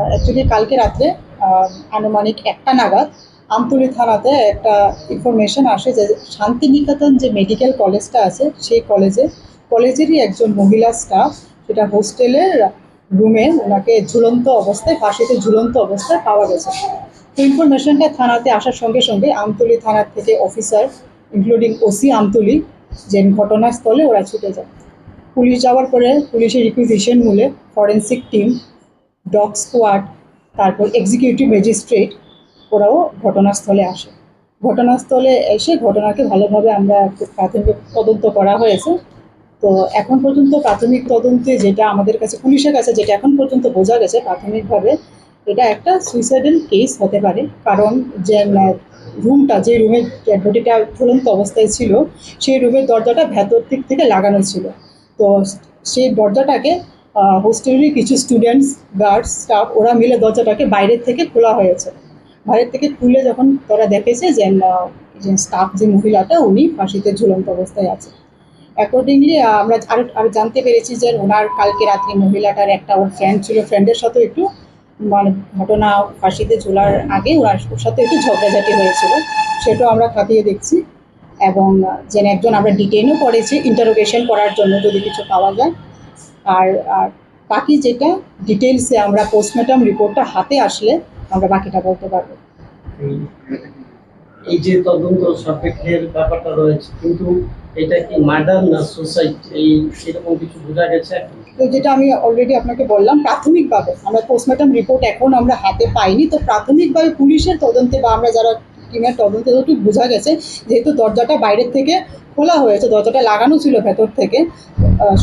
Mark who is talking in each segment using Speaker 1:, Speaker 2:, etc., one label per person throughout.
Speaker 1: Actually কালকে রাত্রে আনুমানিক 1টা নাগাদ আমতলী থানাতে একটা ইনফরমেশন আসে যে শান্তিনিকেতন যে মেডিকেল কলেজটা আছে সেই কলেজেরই একজন মহিলা স্টাফ সেটা হোস্টেলের রুমে ওনাকে ঝুলন্ত অবস্থায় ফাঁসিতে ঝুলন্ত অবস্থায় পাওয়া গেছে। তো ইনফরমেশনটা থানাতে আসার সঙ্গে সঙ্গে আমতলী থানার থেকে অফিসার ইনক্লুডিং ওসি আমতলী যে ঘটনাস্থলে ওরা ছুটে যায়। পুলিশ যাওয়ার পরে পুলিশের রিকুইজিশন মূলে ফরেন্সিক টিম, ডগ স্কোয়াড, তারপর এক্সিকিউটিভ ম্যাজিস্ট্রেট ওরাও ঘটনাস্থলে আসে। ঘটনাস্থলে এসে ঘটনাকে ভালোভাবে আমরা প্রাথমিক তদন্ত করা হয়েছে। তো এখন পর্যন্ত প্রাথমিক তদন্তে যেটা আমাদের কাছে পুলিশের কাছে যেটা এখন পর্যন্ত বোঝা গেছে প্রাথমিকভাবে এটা একটা সুইসাইডাল কেস হতে পারে। কারণ যে রুমটা যে রুমের বডিটা ঝুলন্ত অবস্থায় ছিল সেই রুমের দরজাটা ভেতর দিক থেকে লাগানো ছিল। তো সেই দরজাটাকে হোস্টেলেরই কিছু স্টুডেন্টস, গার্ডস, স্টাফ ওরা মিলে দরজাটাকে বাইরের থেকে খোলা হয়েছে। বাইরের থেকে খুলে যখন তারা দেখেছে যে স্টাফ যে মহিলাটা উনি ফাঁসিতে ঝুলন্ত অবস্থায় আছে। অ্যাকর্ডিংলি আমরা আরও জানতে পেরেছি যে ওনার কালকে রাত্রে মহিলাটার একটা ওর ফ্রেন্ড ছিল, ফ্রেন্ডের সাথে একটু মানে ঘটনা ফাঁসিতে ঝোলার আগে ওর সাথে একটু ঝগড়াঝাটি হয়েছিল, সেটাও আমরা খতিয়ে দেখছি। এবং যে একজন আমরা ডিটেইনও করেছি ইন্টারোগেশন করার জন্য যদি কিছু পাওয়া যায়। আর আর বাকি যেটা ডিটেলসে আমরা পোস্টমর্টম রিপোর্টটা হাতে আসলে আমরা বাকিটা বলতে পারবো।
Speaker 2: এই যে তদন্ত সাপেক্ষের ব্যাপারটা রয়েছে, কিন্তু এটা কি মার্ডার না সুসাইড এই সেরকম কিছু বোঝা গেছে?
Speaker 1: তো যেটা আমি অলরেডি আপনাকে বললাম প্রাথমিকভাবে আমরা পোস্টমর্টম রিপোর্ট এখন আমরা হাতে পাইনি। তো প্রাথমিকভাবে পুলিশের তদন্তে বা আমরা যারা টিমের তদন্তে যতটুকু বোঝা গেছে যেহেতু দরজাটা বাইরের থেকে খোলা হয়েছে, দরজাটা লাগানো ছিল ভেতর থেকে,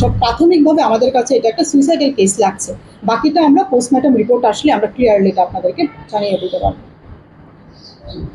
Speaker 1: সব প্রাথমিকভাবে আমাদের কাছে এটা একটা সুইসাইডাল কেস লাগছে। বাকিটা আমরা পোস্টমর্টম রিপোর্ট আসলে আমরা ক্লিয়ারলি এটা আপনাদেরকে জানিয়ে দিতে পারবো।